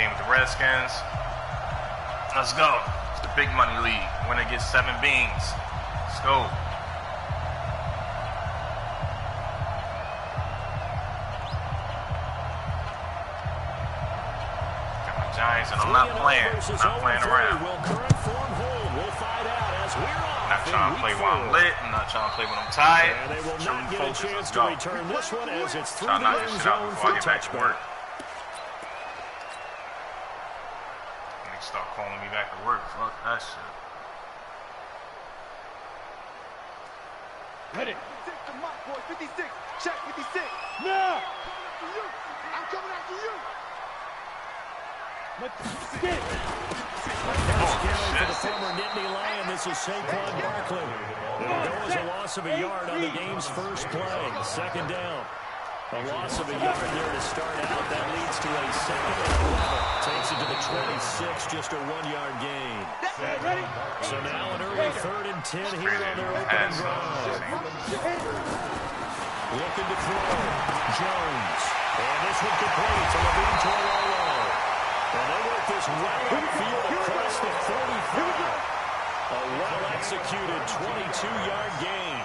game with the Redskins. Let's go. It's the big money league. Winner gets 7 beans. Let's go. Got my Giants, and I'm not playing. I'm not playing around. I'm not trying to play while I'm lit. I'm not trying to play when I'm tired. And they will not get a chance to return this one as it's through Try to knock the this end shit out zone before I for get back to touchback. work. They start calling me back to work. Fuck that shit. Ready. 56. Check 56. Now. I'm coming after you. Skip. For the former Nittany Lion, this is Saquon Barkley. There goes a loss of a yard on the game's first play. Second down. A loss of a yard there to start out. That leads to a second and 11. Takes it to the 26, just a 1-yard gain. So now an early 3rd and 10 here on their opening drive. Looking to throw. Jones. And this one complete to Levine Toilolo. And they work this well upfield across the 45. A well-executed 22-yard gain.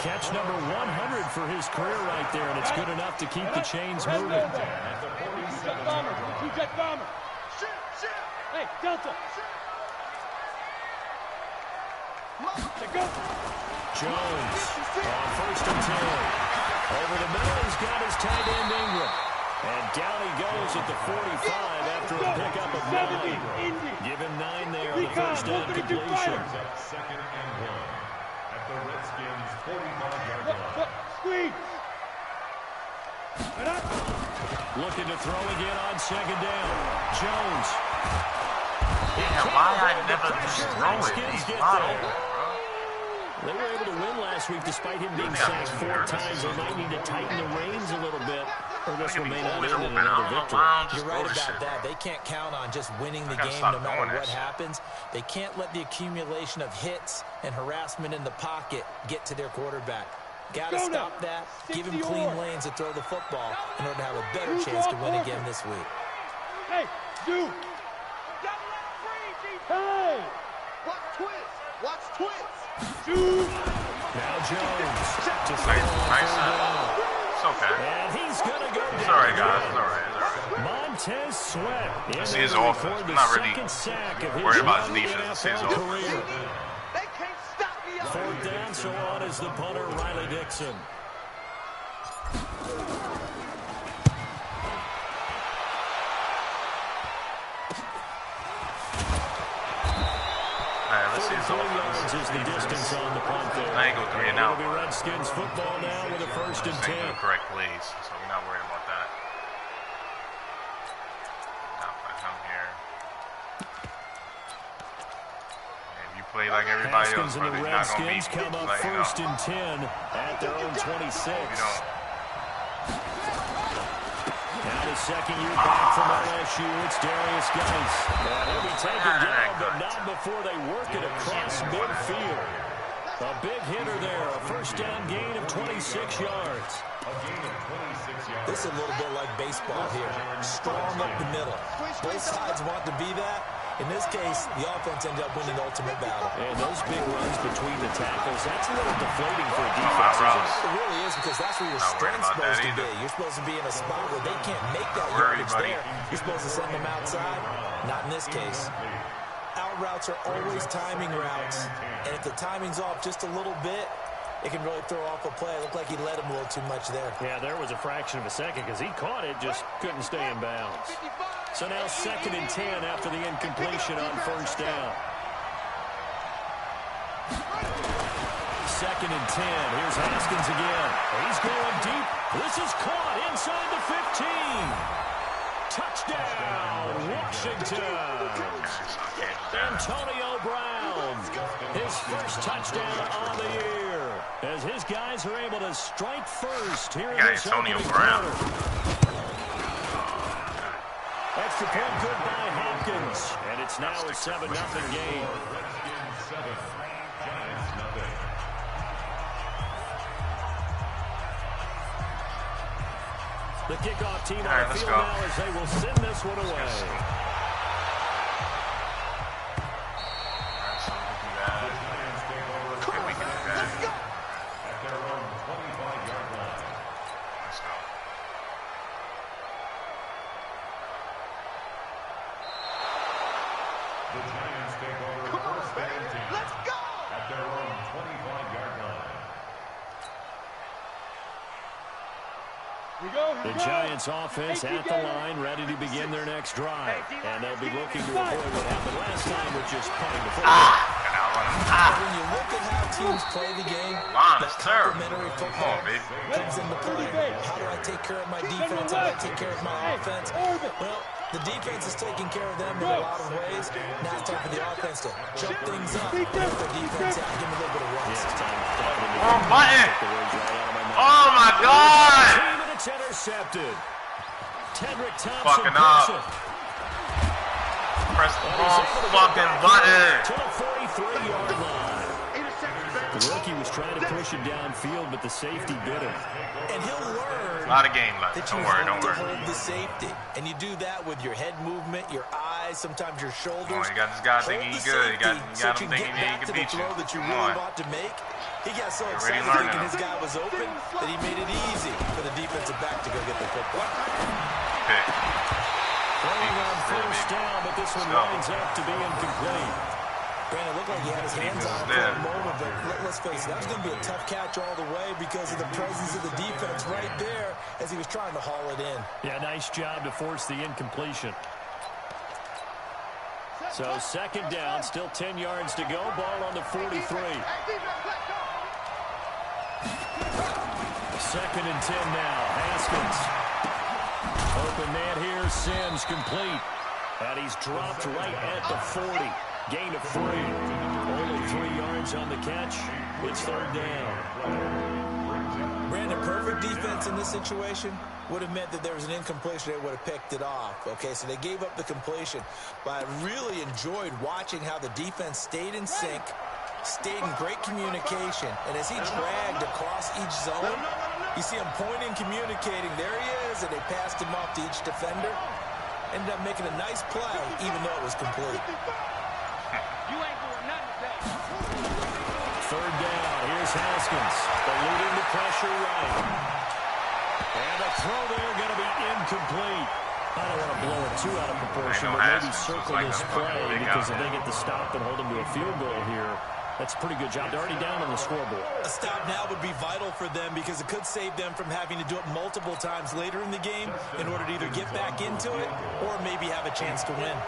Catch number 100 for his career right there, and it's good enough to keep the chains moving. Hey, Delta. Jones on 1st and 10. Over the middle, he's got his tight end Ingram. And down he goes at the 45 after a pickup of 9. Give him 9 there on the first down completion. Second and 1 at the Redskins' 45-yard line. Looking to throw again on second down. Jones. Yeah, why I never just throw it? He's not over, bro. They were able to win last week despite him being sacked 4 times. They might need to tighten the reins a little bit, or this one may not end in another victory. You're right about that. They can't count on just winning the game no matter what happens. They can't let the accumulation of hits and harassment in the pocket get to their quarterback. Got to stop that. Give him clean lanes to throw the football in order to have a better chance to win again this week. Hey, you. Hey. Watch twist. Watch twist. Now Jones. Nice. It's okay. And he's going to go down. It's all right, guys. It's all right. Montez Sweat. I see his offense. I'm not really worried about his defense. I see his offense. They can't stop me. 4th down, so on is the punter, Riley Dixon. Let's see his offense. Is the distance on the punt there. I ain't go 3 and out. It'll be Redskins football now with a 1st and 10. The correct plays, so we're not worried about that. Now if I come here, if you play like everybody else, and the brother, you're not gonna Redskins beat come up like, 1st and 10 at their own 26. You don't. Now his second year back from LSU, it's Darius Geis. And he'll be taken down, but not before they work it across midfield. A big hitter there, a 1st down gain of 26 yards. This is a little bit like baseball here. Strong up the middle. Both sides want to be that. In this case, the offense ended up winning the ultimate battle. And those big runs between the tackles, that's a little deflating for a defense, isn't it? It really is, because that's where your strength's supposed to be. You're supposed to be in a spot where they can't make that yardage there. You're supposed to send them outside. Not in this case. Out routes are always timing routes. And if the timing's off just a little bit, it can really throw off a play. It looked like he led him a little too much there. Yeah, there was a fraction of a second because he caught it, just couldn't stay in bounds. So now 2nd and 10 after the incompletion on 1st down. 2nd and 10. Here's Haskins again. He's going deep. This is caught inside the 15. Touchdown, Washington. Antonio Brown. His 1st touchdown on the year. As his guys are able to strike first here in this opening quarter. Extra point good by Hopkins. And it's now a 7-0 game. The kickoff team All right, on the let's field go. now as they will send this one away. All right, so we can do that. Okay, we can do that. At their own 25-yard line. Let's go. The Giants take over first and 10. Let's go! At their own 25-yard line. The Giants offense at the line, ready to begin their next drive. And they'll be looking to avoid what happened last time with just punting the football. When you look at how teams play the game, that complementary football comes into play. How do I take care of my defense? How do I take care of my offense? Well, the defense is taking care of them in a lot of ways. Now it's time for the offense to jump things up. Help the defense out. Give them a little bit of rest. Oh, button! Oh, my God! It's intercepted. Tedrick Thompson. Fucking up. Press the wrong fucking button. To the 43-yard line. The rookie was trying to push it downfield, but the safety bit him. And he'll learn A lot of game left. that Don't you worry, have don't to worry. hold the safety. And you do that with your head movement, your eyes, sometimes your shoulders. Come on, you got this guy thinking Hold he the good. You got safety him so thinking get he back can to the beat you. throw that you Come really on. want to make. He got so You're already excited learning thinking them. his guy was open that he made it easy for the defensive back to go get the football. Pick. Throwing on first down, but this one winds up to be incomplete. Brandon, looked like he had his hands on it for a moment, but let's face it, that was going to be a tough catch all the way because of the presence of the defense right there as he was trying to haul it in. Yeah, nice job to force the incompletion. So second down, still 10 yards to go. Ball on the 43. Second and 10 now. Haskins. Open man here. Sims complete. And he's dropped right at the 40. Gain of 3. Only 3 yards on the catch. It's third down. Brandon, perfect defense in this situation would have meant that there was an incompletion. They would have picked it off. Okay, so they gave up the completion. But I really enjoyed watching how the defense stayed in sync, stayed in great communication. And as he dragged across each zone, you see him pointing, communicating. There he is, and they passed him off to each defender. Ended up making a nice play, even though it was complete. Third down. Here's Haskins. Eluding the pressure right. And the throw there going to be incomplete. I don't want to blow it too out of proportion, but maybe circle this play because if they get the stop and hold them to a field goal here, that's a pretty good job. They're already down on the scoreboard. A stop now would be vital for them because it could save them from having to do it multiple times later in the game in order to either get back into it or maybe have a chance to win.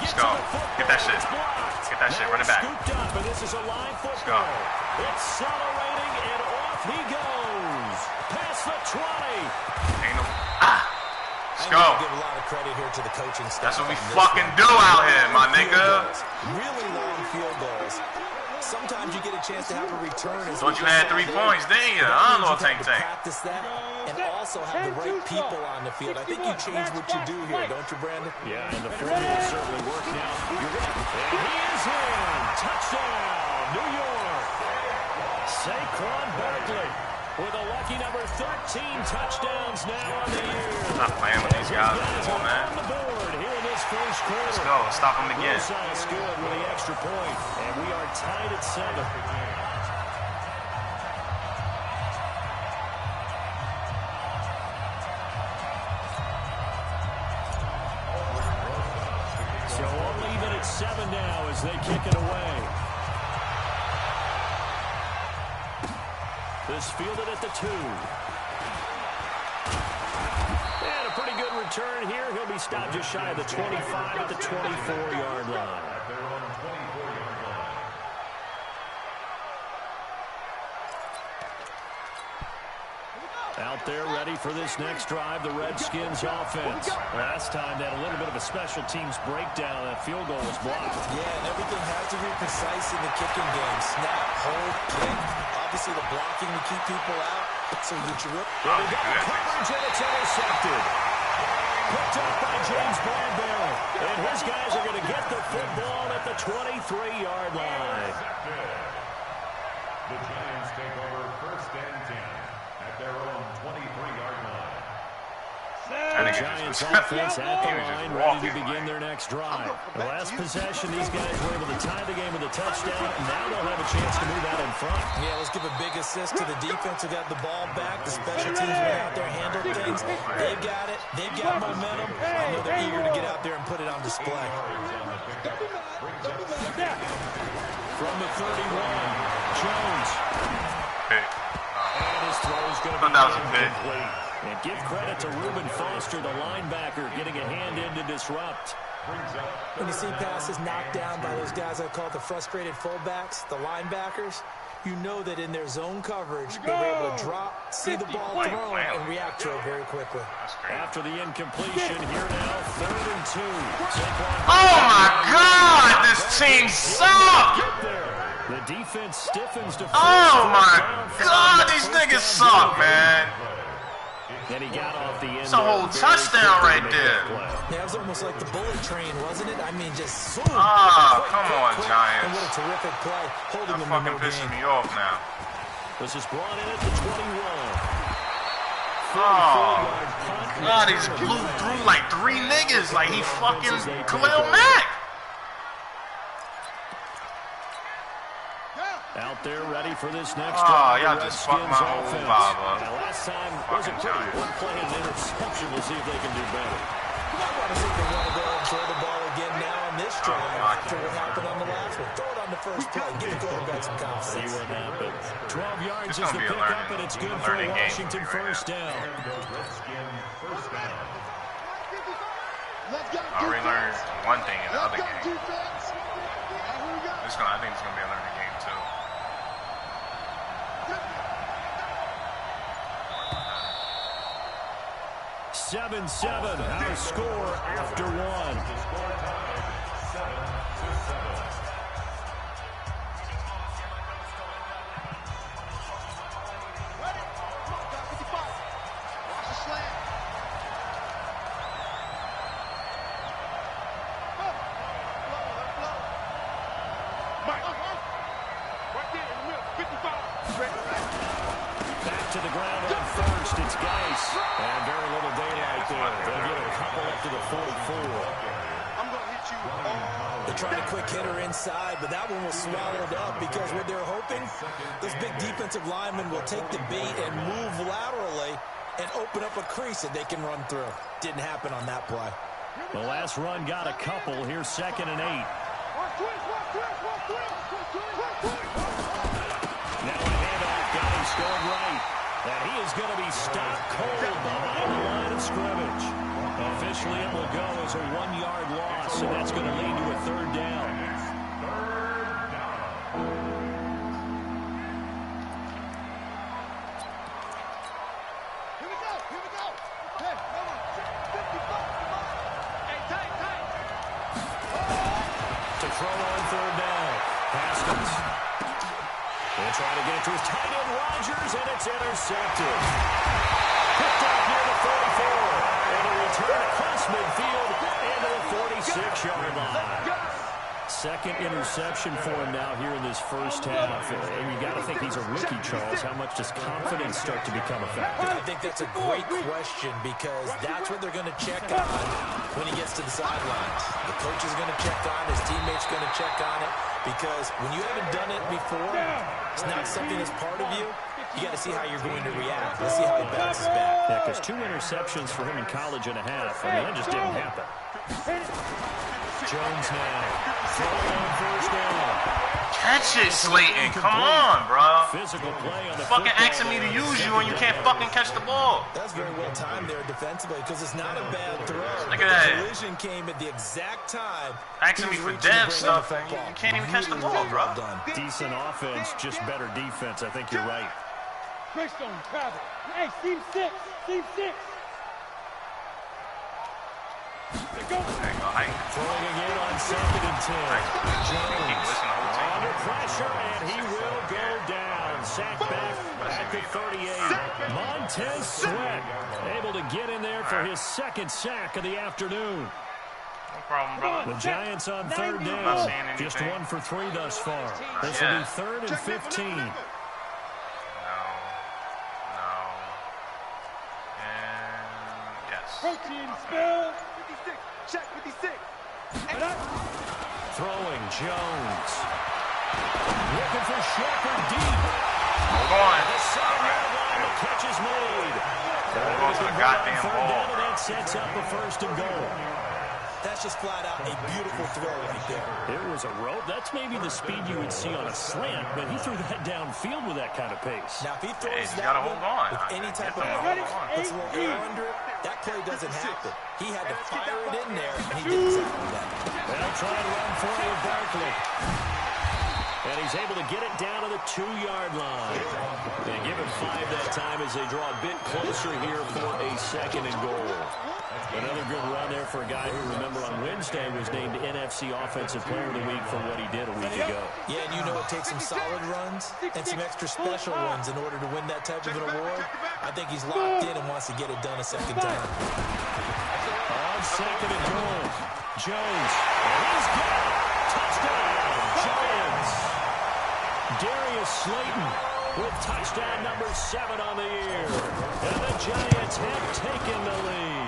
Let's go. Get that shit. Get that shit. Run it back. Scooped up, and this is a line football. Accelerating, and off he goes. Past the 20. Ain't no. Let's go. I give a lot of credit here to the coaching staff. That's what we fucking do out here, my nigga. Really long field goals. Sometimes you get a chance to have a return. Thought you had 3 points, didn't you? I don't know, Tank. Practice that and also have the right people on the field. I think you change what you do here, don't you, Brandon? Yeah, and the formula certainly worked now. And he is in. Touchdown, New York. Saquon Barkley with a lucky number 13 touchdowns now on the year. Stop playing with these guys. Come on, man. On the board here in this first quarter. Let's go. Stop them again. Sounds good with the extra point, and we are tied at 7. So all even at 7 now as they kick it away. This fielded at the 2. And a pretty good return here. He'll be stopped just shy of the 25 at the 24-yard line. Out there ready for this next drive, the Redskins offense. Last time they had a little bit of a special teams breakdown. That field goal was blocked. Yeah, and everything has to be precise in the kicking game. Snap, hold, kick. Obviously the blocking to keep people out. So you get your Coverage, and it's intercepted. picked up by James Bradbury. And his guys are going to get the football at the 23-yard line. The Giants take over 1st and 10 at their own 23-yard line. The Giants offense at the line, ready to begin their next drive. The last possession, these guys were able to tie the game with a touchdown. Now they'll have a chance to move out in front. Yeah, let's give a big assist to the defense who got the ball back. The special teams went out there, handled things. They've got it. They've got momentum. I know they're eager to get out there and put it on display. From the 31, Jones. And his throw's going to be incomplete. And give credit to Reuben Foster, the linebacker, getting a hand in to disrupt. When you see passes knocked down by those guys I call the frustrated fullbacks, the linebackers, you know that in their zone coverage, they were able to drop, see the ball thrown, and react to it very quickly. After the incompletion, here now, 3rd and 2. Oh, my God! This team sucks! The defense stiffens to Oh, my God! These niggas suck, man. And he got off the end. It's a whole touchdown right there. Yeah, it was almost like the bullet train, wasn't it? I mean, just zoom. Ah, come on, Giants. And what a terrific play. Holding That them in fucking no pissing game. me off now. This is brought in at the 21. Oh, God, he's blew through like 3 niggas like he fucking Khalil Mack. Out there ready for this next Oh, drive. y'all just fucked my whole vibe up. Now, last time was a pretty one play and interception. We'll see if they can do better. I want to see if they want to go and throw the ball again now on this drive after what happened on the last one. Throw it on the first play. Give the quarterback some confidence. See what happens. 12 yards It's is gonna the be a pickup, learning- and it's good a for a learning game Washington for me right first down. I already learned one thing in the other game. I think it's gonna be a learning game too. 7-7, our score after 1. Back to the ground on first, it's Geis. And very little daylight there. They'll get a couple up to the 44. They tried a quick hitter inside, but that one was swallowed up because what they're hoping, those big defensive linemen will take the bait and move laterally and open up a crease that they can run through. Didn't happen on that play. The last run got a couple. Here's 2nd and 8. Now a handoff, Geis going right. And he is going to be stopped cold behind the line of scrimmage. Officially, it will go as a 1-yard loss, and that's going to lead to a 3rd down. To throw on 3rd down. Haskins. They'll try to get it to his tight end, Rodgers, and it's intercepted. Picked up near the 44. And a return across midfield into the 46-yard line. 2nd interception for him now here in this first half. And you got to think he's a rookie, Charles. How much does confidence start to become a factor? I think that's a great question because that's what they're going to check on when he gets to the sidelines. The coach is going to check on, his teammates going to check on it because when you haven't done it before, it's not something that's part of you. You got to see how you're going to react. Let's see how he bounces back. Yeah, because 2 interceptions for him in college and a half. I mean, that just didn't happen. Jones now. Throwing on first down. Catch it, Slayton. Come on, bro. Physical play on the Fucking asking me to use you and you can't fucking catch the ball. That's very well timed there defensively because it's not a bad throw. Look at that. The collision came at the exact time. Asking me for dev stuff and you can't even catch the ball, bro. Decent offense, just better defense. I think you're right. Greystone, travel. Hey, team 6. Team 6. There you go, Hank. Throwing again on 2nd and 10. Keep listening to the whole team. Under pressure, and he will go down. Sacked back At the 38, Montez Sweat able to get in there for his second sack of the afternoon. No problem, brother. The Giants on third down. Just 1 for 3 thus far. This will be 3rd and 15. No. And yes. Protein spill. 56. Check 56. Throwing Jones. Looking for Shepard deep. Hold on. The 7-yard line. The catch is made. Hold on to the goddamn ball, bro. That sets up the 1st and goal. That's just flat out a beautiful throw right there. It was a rope. That's maybe the speed you would see on a slant, but he threw that downfield with that kind of pace. Now, if he throws you that gotta hold on. with any type of puts a little air under it, that play doesn't happen. He had to fire it in there, and he did exactly that. They'll try to run for it with Barkley. And he's able to get it down to the 2-yard line. They give it 5 that time as they draw a bit closer here for a 2nd and goal. Another good run there for a guy who, remember, on Wednesday was named NFC Offensive Player of the Week for what he did a week ago. Yeah, and you know it takes some solid runs and some extra special ones in order to win that type of an award. I think he's locked in and wants to get it done a 2nd time. On 2nd and goal, Jones. And he's got it. Touchdown, Giants. Darius Slayton with touchdown number 7 on the year. And the Giants have taken the lead.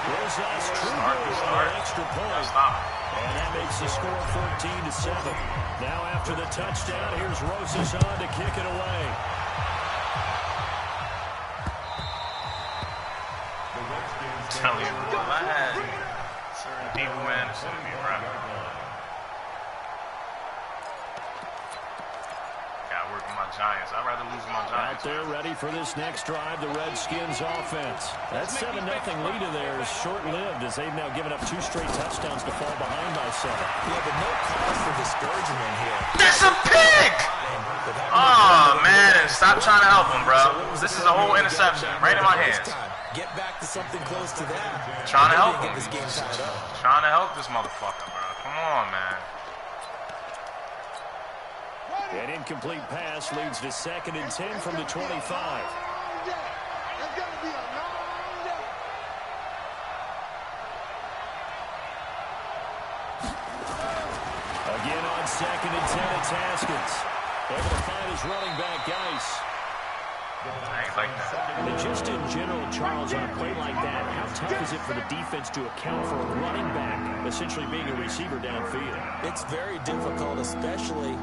Rosas Trudeau an extra point. And that makes the score 14-7. Now after the touchdown, here's Rosas on to kick it away. Tell you what, certain people, man, it's gonna be rough. Gotta work with my Giants. I'd rather lose my Giants. Out there ready for this next drive, the Redskins offense. That 7-0 lead of theirs is short-lived as they've now given up 2 straight touchdowns to fall behind by 7. Yeah, but no cause for discouragement here. That's a pick! Oh, man, stop trying to help him, bro. This is a whole interception right in my hands. Get back to something close to that. Trying to help get him. this game tied up. Trying to help this motherfucker, bro. Come on, man. An incomplete pass leads to 2nd and 10 from the 25. Again on 2nd and 10, it's Haskins. Able to find his running back, Geis. I ain't like that. And just in general, Charles, on a play like that, how tough is it for the defense to account for a running back essentially being a receiver downfield? It's very difficult, especially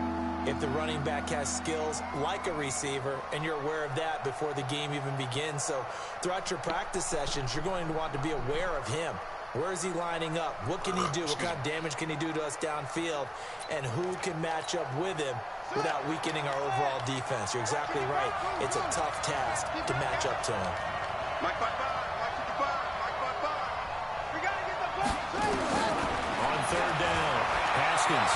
if the running back has skills like a receiver, and you're aware of that before the game even begins. So throughout your practice sessions, you're going to want to be aware of him. Where is he lining up? What can he do? What kind of damage can he do to us downfield? And who can match up with him without weakening our overall defense? You're exactly right. It's a tough task to match up to him. On 3rd down, Haskins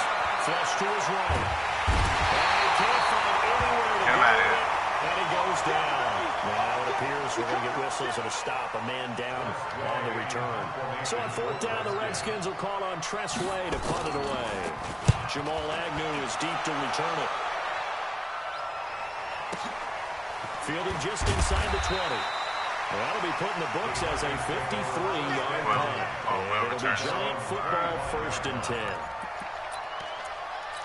flush to his right. And he can't find anywhere to go. And he goes down. Now it appears we're going to get whistles and a stop. A man down on the return. So on 4th down, the Redskins will call on Tress Way to punt it away. Jamal Agnew is deep to return it. Fielding just inside the 20. That'll be put in the books as a 53-yard punt. It'll be Giant football 1st and 10.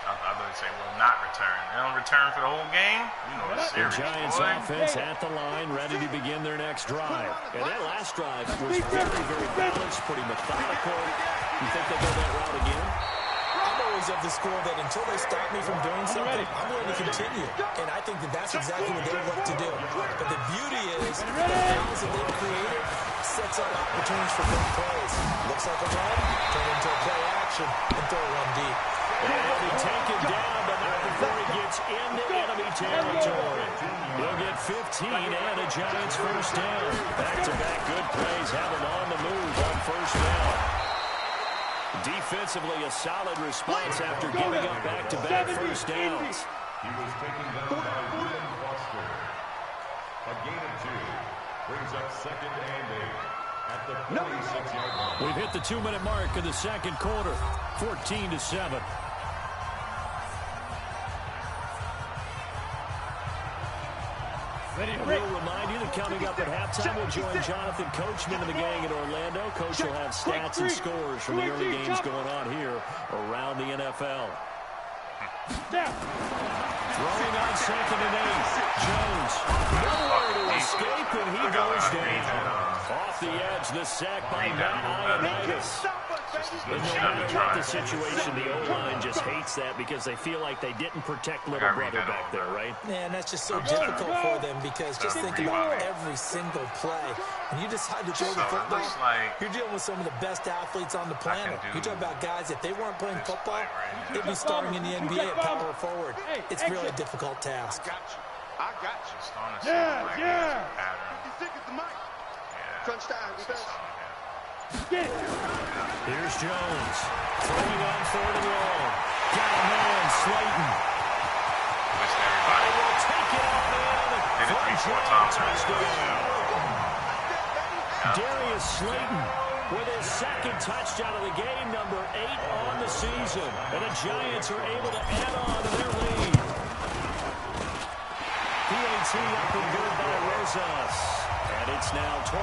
I thought they'd say, well, not return. They don't return for the whole game? You know it's serious, The Giants offense at the line, ready to begin their next drive. And that last drive was very, very balanced, pretty methodical. You think they'll go that route again? I'm always of the school that until they stop me from doing something, I'm going to continue. And I think that that's exactly what they would love to do. But the beauty is the downs that they've created sets up opportunities for big plays. Looks like a run, turn into a play action, and throw one deep. And he'll be taken down, but not before he gets into enemy territory. He'll get 15 and a Giants 1st down. Back-to-back good plays have him on the move on 1st down. Defensively, a solid response after giving up back-to-back 1st downs. He was taken down by William Foster. A gain of 2 brings up 2nd and 8 at the 46-yard line. We've hit the 2-minute mark of the 2nd quarter, 14-7. We'll remind you that coming up at halftime, we'll join Jonathan Coachman and the gang in Orlando. Coach will have stats and scores from the early games going on here around the NFL. Throwing on 2nd and 8. Jones. Nowhere to escape, and he goes down. Off the edge, the sack by Matt Ioannidis. No matter what the situation, the O-line just hates that because they feel like they didn't protect little brother back there, right? Man, that's just so difficult for them because just think about every single play. When you decide to throw the football, you're dealing with some of the best athletes on the planet. You talk about guys, if they weren't playing football, they'd be starting in the NBA at power forward. It's really a difficult task. I got you. Yeah. 56 is the mic. Crunch time. Here's Jones. Throwing on 4th and long. Got a man, Slayton. Will take it on in. Touchdown. Darius Slayton with his 2nd touchdown of the game, number 8 on the season. And the Giants are able to add on to their lead. PAT up and good by Rosas. And it's now 21-7.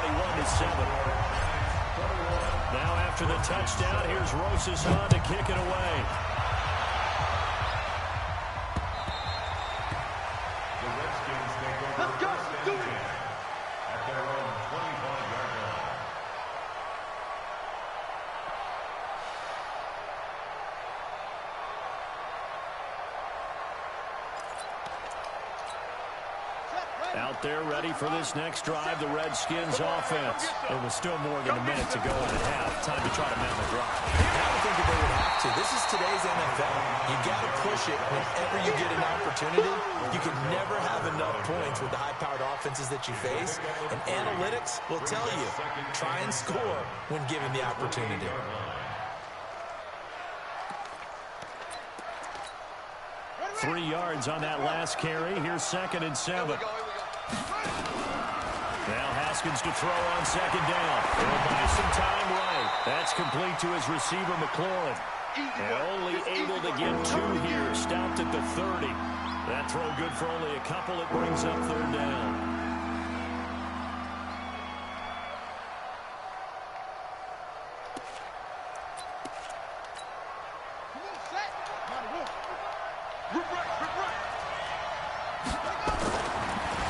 Now after the touchdown, here's Rosas on to kick it away. The Redskins take over first and 10 at their own 25-yard line. Out there ready for this next drive, the Redskins offense. It was still more than a minute to go in the half. Time to try to mount the drive. I don't think that they would have to. This is today's NFL. You got to push it whenever you get an opportunity. You can never have enough points with the high-powered offenses that you face. And analytics will tell you, try and score when given the opportunity. Three yards on that last carry. Here's 2nd and 7. Now Haskins to throw on 2nd down. He'll buy some time right. That's complete to his receiver, McLaurin. And only able to get 2 here. Stopped at the 30. That throw good for only a couple. It brings up 3rd down.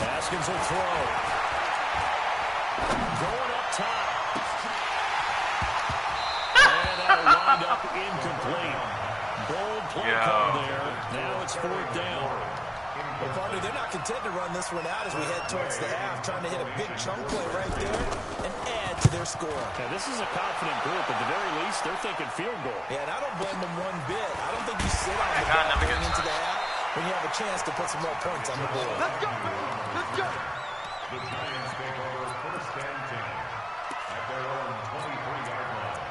Haskins will throw. Going up top. And that'll wind up incomplete. Bold play call there. Now it's 4th down. Well, partner, they're not content to run this one out as we head towards the half, trying to hit a big chunk play right there and add to their score. Now, this is a confident group. At the very least, they're thinking field goal. Yeah, and I don't blame them one bit. I don't think you sit on the ball going into the half when you have a chance to put some more points on the board. Let's go, baby. Let's go. The Giants take over first and 10 at their own 23-yard line.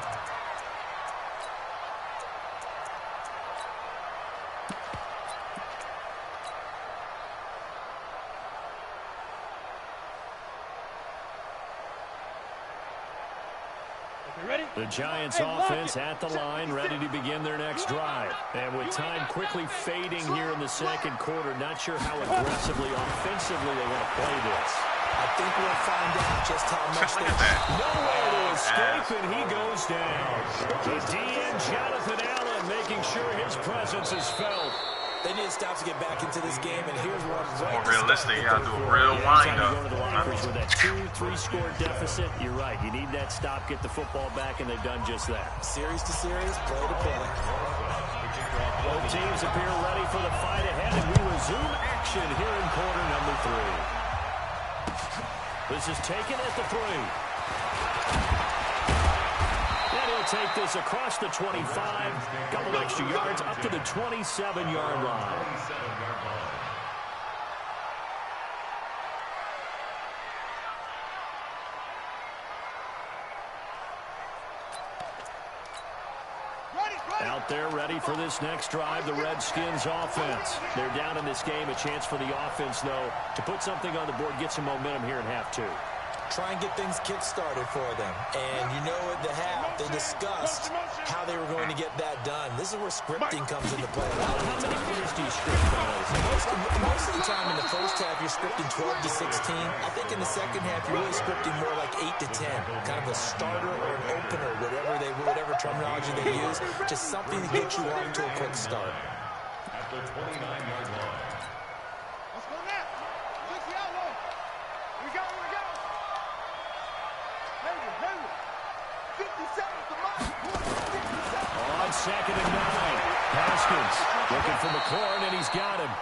The Giants offense at the line, ready to begin their next drive. And with time quickly fading here in the 2nd quarter, not sure how aggressively, offensively they want to play this. I think we'll find out just how much they... Nowhere to escape, and he goes down. The DN, Jonathan Allen, making sure his presence is felt. They need to stop to get back into this game, and here's one right More realistic. You got to do a real wind-up. Go to the line with that 2-3 score deficit. You're right. You need that stop, get the football back, and they've done just that. Series to series, play to play. Both teams appear ready for the fight ahead, and we resume action here in quarter number 3. This is taken at the 3. And he'll take this across the 25. Couple extra yards up to the 27-yard line. Out there ready for this next drive, the Redskins offense. They're down in this game. A chance for the offense, though, to put something on the board, get some momentum here in half 2. Try and get things kick-started for them. And you know at the half, they discussed how they were going to get that done. This is where scripting comes into play. How many plays do you script? Most of the time in the first half, you're scripting 12 to 16. I think in the second half, you're really scripting more like 8 to 10. Kind of a starter or an opener, whatever terminology they use. Just something to get you off to a quick start. At the 29-yard line. Let's go now. Let's see how long. We go. Hey, 50 seconds to mine. 50 seconds. On second and 9. Haskins looking for McLaurin, and he's got him.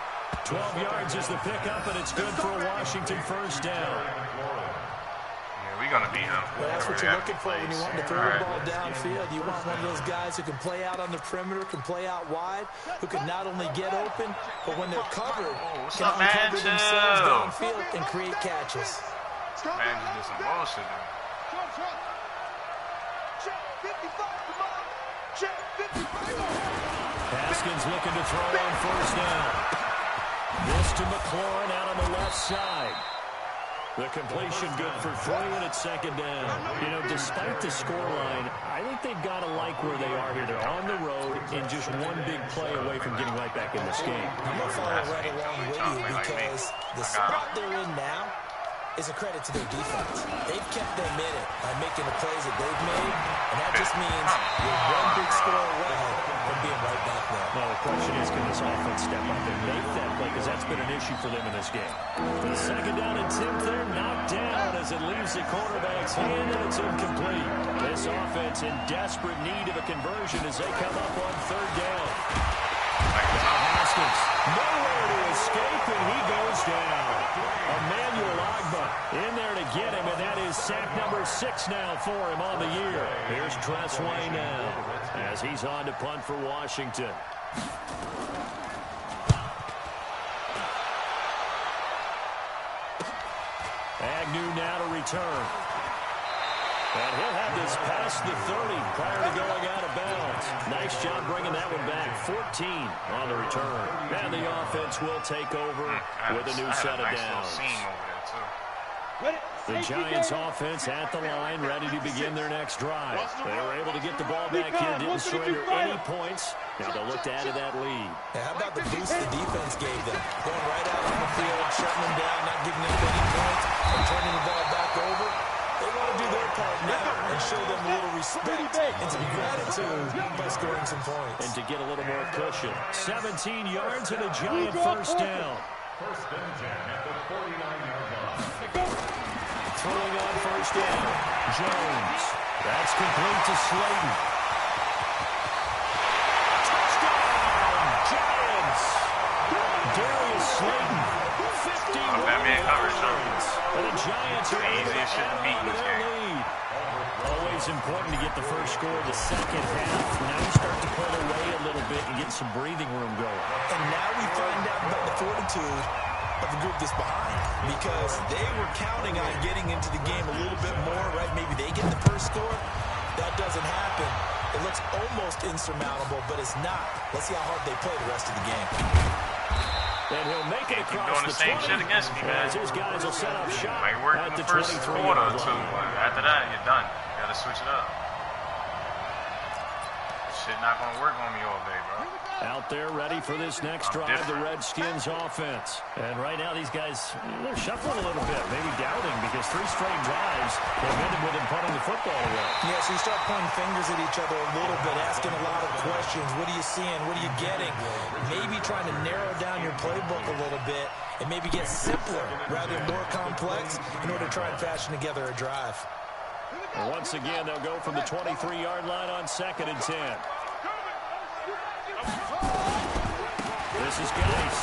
12 yards is the pickup, and it's good for a Washington first down. Yeah, we're going to beat him. Well, that's what you're looking for when you want to throw the ball downfield. You want one of those guys who can play out on the perimeter, can play out wide, who can not only get open, but when they're covered, can uncover themselves downfield and create catches. Man, you did some bullshit there. Check 55 to mine. Check 55. Haskins looking to throw on first down. This to McLaurin out on the left side. The completion good for 3, and it's second down. You know, despite the scoreline, I think they've got to like where they are here. They're on the road and just one big play away from getting right back in this game. I'm going to follow right along with you because the spot they're in now is a credit to their defense. They've kept them in it by making the plays that they've made, and that just means you're one big score away from being right back there. Now, the question is, can this offense step up and make that play? Because that's been an issue for them in this game. The second down and 10th there, knocked down as it leaves the quarterback's hand, and it's incomplete. This offense in desperate need of a conversion as they come up on third down. Haskins, nowhere to escape, and he goes down. Emmanuel Agba in there to get him, and that is sack number 6 now for him on the year. Here's Tressway now as he's on to punt for Washington. Agnew now to return. And he'll have this past the 30 prior to going out of bounds. Nice job bringing that one back. 14 on the return. And the offense will take over with a new set of downs. The Giants offense at the line, ready to begin their next drive. They were able to get the ball back here, didn't surrender any points. Now they'll look to add to that lead. Yeah, how about the boost the defense gave them? Going right out on the field, shutting them down, not giving them any points, and turning the ball back over. They want to do their part now and show them a little respect and some gratitude by scoring some points. And to get a little more cushion. 17 yards and a Giant first down. First and 10 at the 49-yard line. Throwing on first down. Jones. That's complete to Slayton. Touchdown, Giants. Darius Slayton. 51 yards. And the Giants are able to add on to their lead. Always important to get the first score of the second half. Now you start to pull away a little bit and get some breathing room going. And now we find out about the fortitude of the group that's behind, because they were counting on getting into the game a little bit more, right? Maybe they get the first score. That doesn't happen. It looks almost insurmountable, but it's not. Let's see how hard they play the rest of the game. And he'll make it across the 20. Shit against me, man. As his guys will set up shop Might work at in the the first 23 quarter yard or two. line. After that, you're done. You gotta switch it up. Shit not gonna work on me all day, bro. Out there ready for this next drive, the Redskins offense. And right now these guys, they're shuffling a little bit, maybe doubting, because 3 straight drives have ended with them punting the football away. Yeah, so you start pointing fingers at each other a little bit, asking a lot of questions. What are you seeing? What are you getting? Maybe trying to narrow down your playbook a little bit and maybe get simpler rather than more complex in order to try and fashion together a drive. And once again, they'll go from the 23-yard line on second and 10. This is Geis.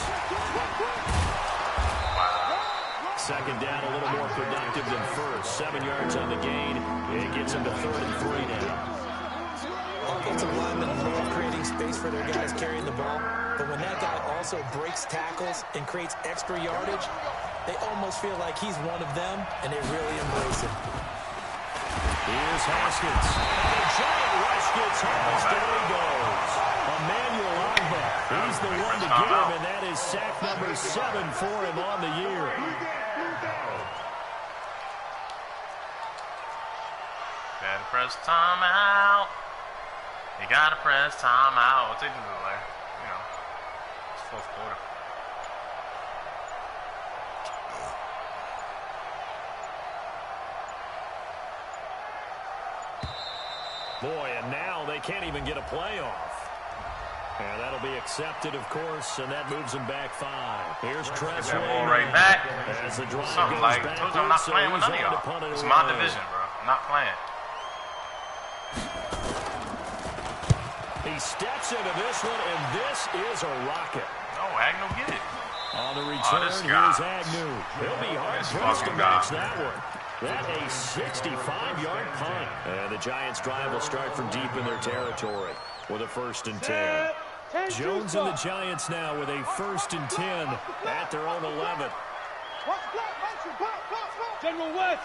Second down, a little more productive than first. 7 yards on the gain. It gets them to 3rd and 3 now. Offensive linemen love creating space for their guys carrying the ball, but when that guy also breaks tackles and creates extra yardage, they almost feel like he's one of them, and they really embrace it. Here's Haskins. The giant rush gets home. There he goes. Emmanuel Agba. He's the one to get him, and that is sack number 7 for him on the year. Gotta press timeout. You gotta press timeout. Take the delay. You know, it's 4th quarter. Boy, and now they can't even get a play off. And that'll be accepted, of course, and that moves him back 5. Here's Tressway. Ball right back. As the drive Something goes like, back, told you I'm not so playing with he's none of on to punt y'all. it It's my away. division, bro. I'm not playing. He steps into this one, and this is a rocket. No, Agnew, get it. On the return, this here's guy. Agnew. He'll be This hard-pressed to fucking match guy. that one. That a 65-yard punt. And the Giants' drive will start from deep in their territory with a 1st and 10. Jones and the Giants now with a 1st and 10 at their own 11. General West.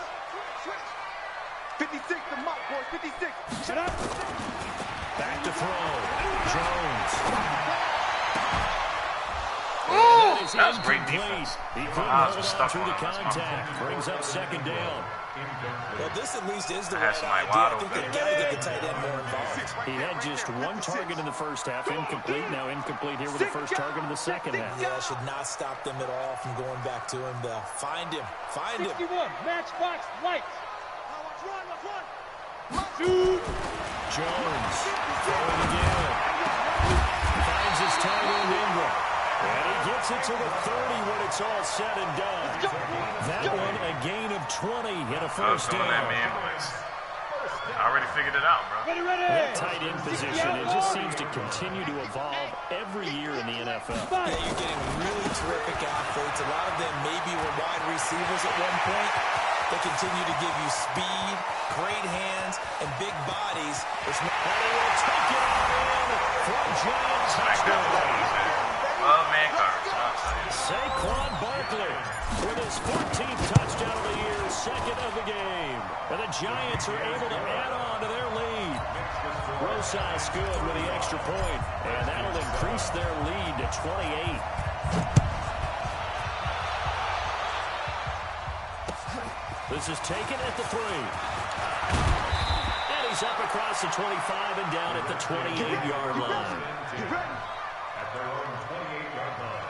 56 to Mike, boys. 56. Shut up. Back to throw. Jones. That was great defense. He couldn't Eyes hold were on stuck through on the him. contact. Brings up 2nd down. Well, this at least is the I had right somebody idea. wide I think open. they've got to get the tight end more involved. He had just 1 target in the first half, incomplete. Now incomplete here with the first target in the second half. Yeah, should not stop them at all from going back to him. They'll find him. Find him. 61. Matchbox lights. Dude. Jones throwing again. Finds his tight end Ingram. And he gets it to the 30 when it's all said and done. That one a gain of 20 and a I was first doing that down. man voice. I already figured it out, bro. That tight end position, it just seems to continue to evolve every year in the NFL. Yeah, you're getting really terrific athletes. A lot of them maybe were wide receivers at one point. They continue to give you speed, great hands, and big bodies. And he will take it all in for a giant touchdown. Love man cards. I'll tell you. Saquon Barkley with his 14th touchdown of the year, 2nd of the game. And the Giants are able to add on to their lead. Rosas good with the extra point, and that'll increase their lead to 28. This is taken at the 3. And he's up across the 25 and down at the 28-yard line. At their own 28-yard line.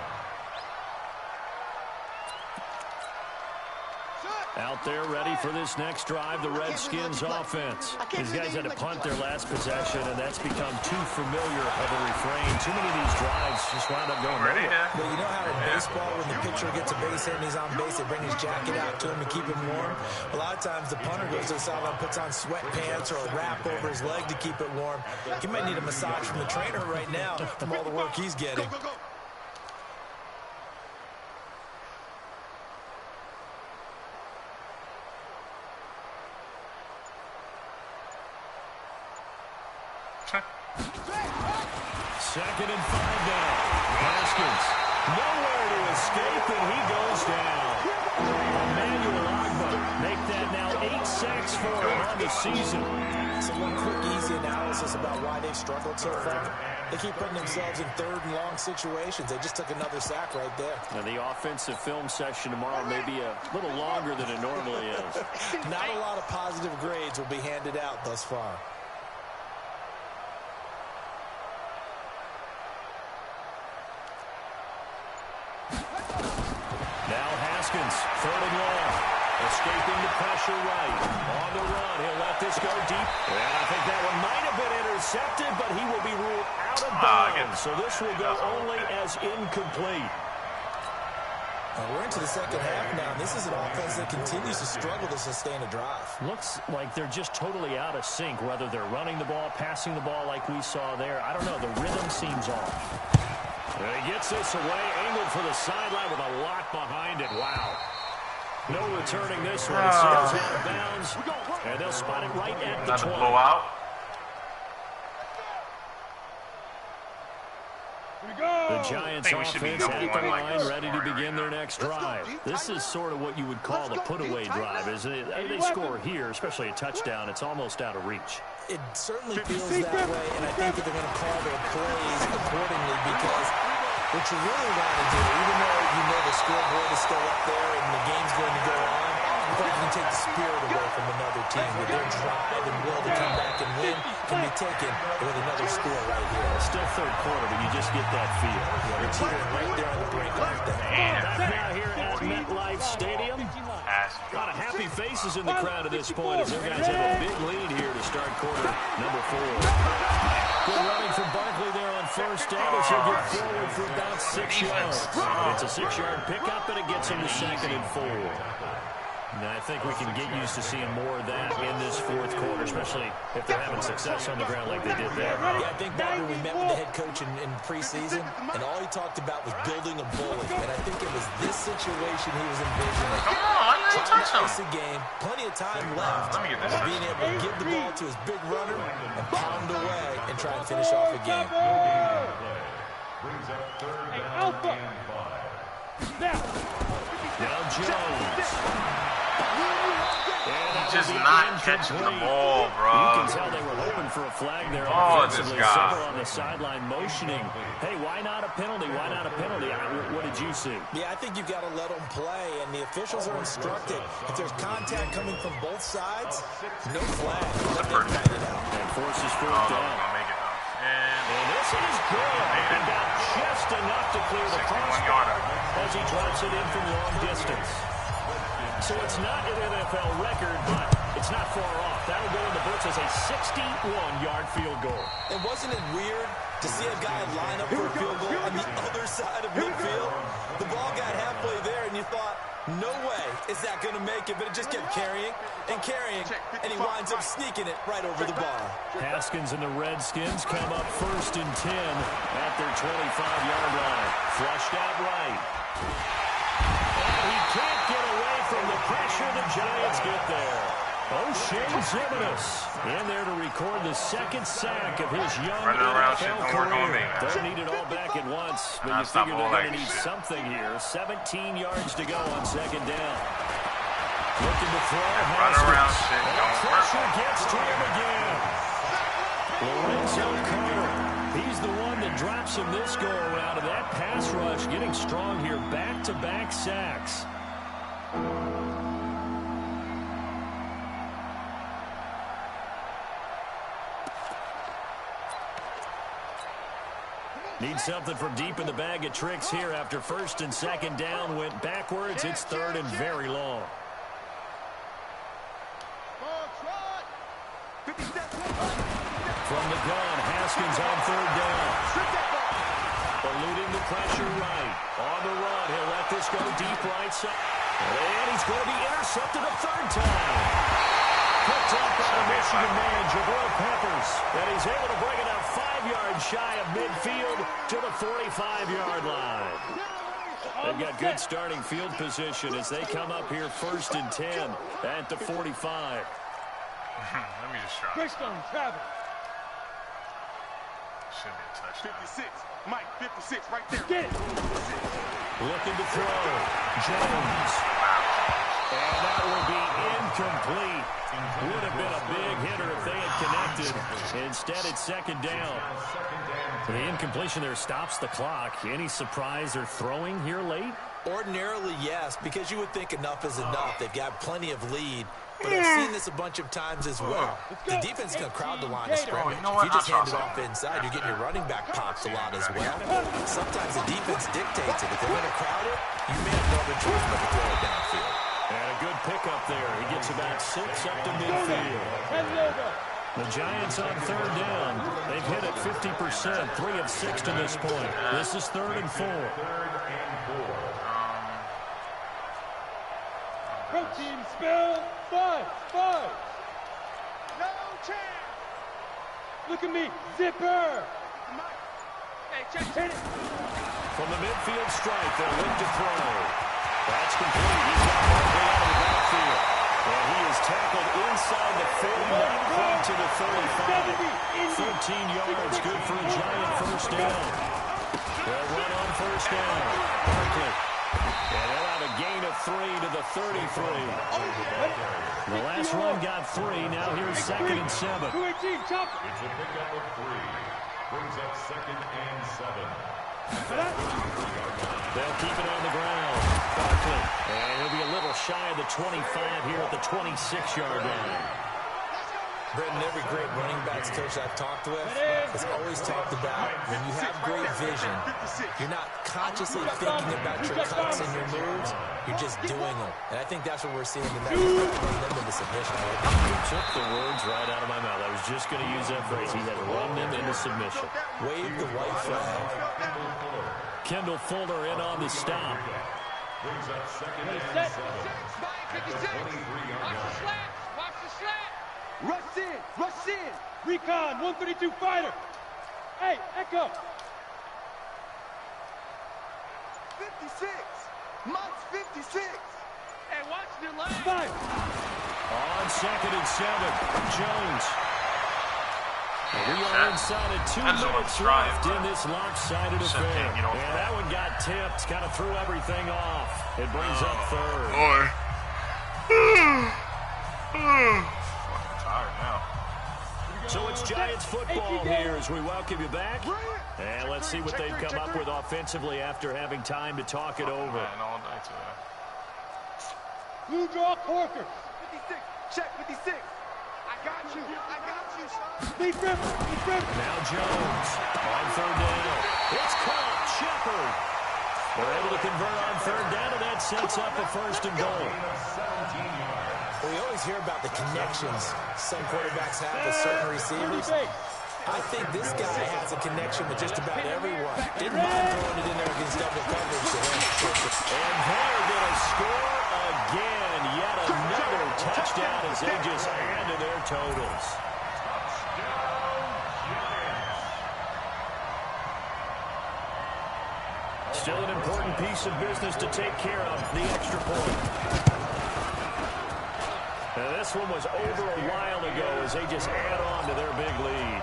Out there ready for this next drive, the Redskins offense. These guys had to punt their last possession, and that's become too familiar of a refrain. Too many of these drives just wound up going Ready? nowhere. Well, you know how in baseball, when the pitcher gets a base hit and he's on base, they bring his jacket out to him to keep him warm. A lot of times the punter goes to the sideline, puts on sweatpants or a wrap over his leg to keep it warm. He might need a massage from the trainer right now from all the work he's getting. Second and 5 now. Haskins, nowhere to escape, and he goes down. Emmanuel Ogbah make that now 8 sacks for him on the season. So one quick, easy analysis about why they've struggled so far. They keep putting themselves in 3rd and long situations. They just took another sack right there. And the offensive film session tomorrow may be a little longer than it normally is. Not a lot of positive grades will be handed out thus far. Now Haskins, 3rd and long. Escaping the pressure right. On the run, he'll let this go deep. And I think that one might have been intercepted, but he will be ruled out of bounds. So this will go only as incomplete. We're into the second half now. This is an offense that continues to struggle to sustain a drive. Looks like they're just totally out of sync, whether they're running the ball, passing the ball like we saw there. I don't know. The rhythm seems off. And he gets this away, angled for the sideline with a lot behind it. Wow. No returning this one. It sails out of bounds, and they'll spot it right at the 20. Blowout. The Giants offense at the line, ready to begin their next drive. This is sort of what you would call the put-away drive, isn't it? They score here, especially a touchdown. It's almost out of reach. It certainly feels that way, and I think that they're going to call their plays accordingly because what you really want to do, even though you know the scoreboard is still up there and the game's going to go on, you I think you can take the spirit away from another team with their drive and will to come back and win can be taken with another score right here. Still third quarter, but you just get that feel. Yeah, they're teetering right there on the brink, aren't they? Back now here at MetLife Stadium. A lot of happy faces in the crowd at this point as their guys have a big lead here to start quarter number 4. Good running from Barkley there on first down as he'll get forward for about 6 yards. It's a 6-yard pickup, and it gets him to 2nd and 4. And I think we can get used to seeing more of that in this fourth quarter, especially if they're having success on the ground like they did there. Yeah, I think, Bobby, we met with the head coach in preseason, and all he talked about was building a bully. And I think it was this situation he was envisioning. Come on, you didn't touch him. Ice the game, plenty of time left. Being able to give the ball to his big runner and pound away and try and finish off a game. Brings up 3rd down and 5. Now Jones. Just not catching the ball, bro. You can tell they were hoping for a flag there offensively. Several on the sideline motioning. Hey, why not a penalty? Why not a penalty? What did you see? Yeah, I think you got to let them play, and the officials are instructed. If there's contact coming from both sides, no flag. Let them fight it out. And forces 4th down. And this is good. He got just enough to clear the crossbar as he drops it in from long distance. So it's not an NFL record, but it's not far off. That'll go in the books as a 61-yard field goal. And wasn't it weird to see a guy line up for a field goal on the other side of midfield? The ball got halfway there, and you thought, no way is that going to make it, but it just kept carrying, and he winds up sneaking it right over the bar. Haskins and the Redskins come up 1st and 10 at their 25-yard line. Flushed out right. And he can't get away from the pressure. The Giants get there. O'Shea Zimmerman in there to record the 2nd sack of his young NFL career. Don't need it all back at once, but you figure they're going to need something here. 17 yards to go on 2nd down. Looking to throw. Pressure gets to him again. Lorenzo Carter. He's the one that drops him this go-around, and that pass rush getting strong here. Back-to-back sacks. Need something from deep in the bag of tricks here after 1st and 2nd down went backwards. It's 3rd and very long. From the gun, Haskins on 3rd down. Eluding the pressure right. On the run, he'll let this go deep right side. And he's going to be intercepted a 3rd time. Picked up by the Michigan man, Jabril Peppers. And he's able to bring it out 5 yards shy of midfield to the 45-yard line. They've got good starting field position as they come up here 1st and 10 at the 45. Let me just try. Touchdown, Travis. Should be a touchdown. 56. Mike, 56 right there. Get it. Looking to throw. Jones. And that will be incomplete. Would have been a big hitter if they had connected. Instead, it's 2nd down. The incompletion there stops the clock. Any surprise they're throwing here late? Ordinarily, yes, because you would think enough is enough. They've got plenty of lead. But I've seen this a bunch of times as well. The defense is going to crowd the line of scrimmage. If you just hand it off inside, you're getting your running back popped a lot as well. Sometimes the defense dictates it. If they're going to crowd it, you may have no other choice but to throw it downfield. And a good pickup there. He gets about 6 up to midfield. The Giants on 3rd down. They've hit it 50%, 3 of 6 to this point. This is 3rd and 4. Protein spell 5. No chance. Look at me, zipper. Hey, check it. From the midfield stripe, they'll look to throw. That's complete. He's got Barkley out of the backfield. And he is tackled inside the 40, not to the 35. 13 yards, good for a Giant 1st down. They'll run on 1st down. Barkley. And they'll have a gain of 3 to the 33. The last run got 3. Now here's 2nd and 7. It's a pickup of 3. Brings up 2nd and 7. They'll keep it on the ground. Barkley. And he'll be a little shy of the 25 here at the 26-yard line. Brendan, every great running backs coach I've talked with has always talked about when you have great vision, you're not consciously thinking about your cuts and your moves, you're just doing them. And I think that's what we're seeing tonight. We're running them into submission. You took the words right out of my mouth. I was just going to use that phrase. He had run them into submission. Wave the white flag. Kendall Fuller in on the stop. Brings up second and 7. At the 23-yard line. Watch the slant. Rush in. Rush in. Recon, 132 fighter. Hey, Echo. 56. Mott's 56. Hey, watch the line. Five. On second and 7, Jones. We are inside of 2 minutes left in this lopsided affair. And that one got tipped, kind of threw everything off. It brings up third. Boy. Fucking tired now. So it's Giants football here as we welcome you back. And let's see what they've come up with offensively after having time to talk it over. Blue draw Corker. 56. Check 56. I got you. I got you, son. Lead River. Lead River. Now Jones on third down. It's caught. Shepard. They're able to convert on third down, and that sets up a first and goal. We always hear about the connections some quarterbacks have with certain receivers. I think this guy has a connection with just about everyone. Didn't mind throwing it in there against double coverage to him. And they're going to score again. Yet another touchdown as they just add to their totals. Still an important piece of business to take care of, the extra point. Now this one was over a while ago as they just add on to their big lead.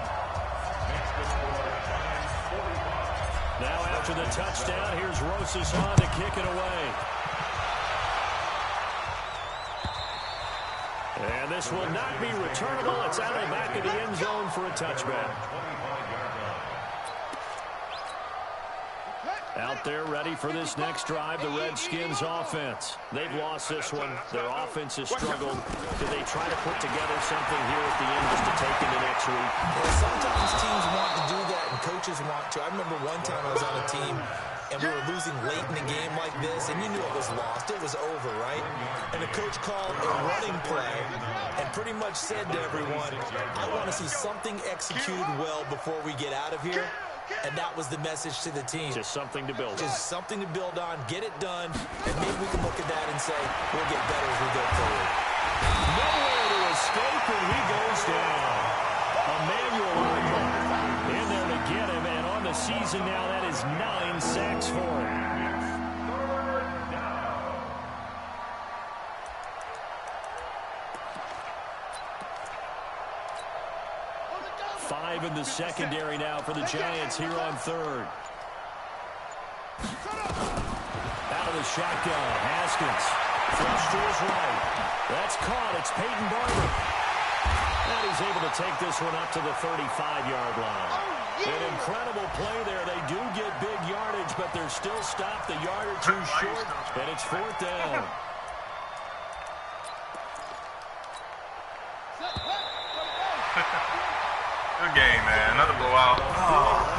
Now after the touchdown, here's Rosas on to kick it away. And this will not be returnable. It's out of the back of the end zone for a touchback. Out there ready for this next drive, the Redskins offense. They've lost this one. Their offense has struggled. Do they try to put together something here at the end just to take into next week? Well, sometimes teams want to do that and coaches want to. I remember one time I was on a team and we were losing late in a game like this, and you knew it was lost. It was over, right? And the coach called a running play and pretty much said to everyone, I want to see something executed well before we get out of here. And that was the message to the team. Just something to build on. Just something to build on, get it done, and maybe we can look at that and say, we'll get better as we go forward. Nowhere to escape, and he goes down. Emmanuel in there to get him, and on the season now, that is 9 sacks for him. 5 in the secondary now for the Giants here on third. Out of the shotgun, Haskins. Flush to his right. That's caught. It's Peyton Barber. And he's able to take this one up to the 35-yard line. An incredible play there. They do get big yardage, but they're still stopped a yard or two short, and it's fourth down. Good game, man. Another blowout. Oh.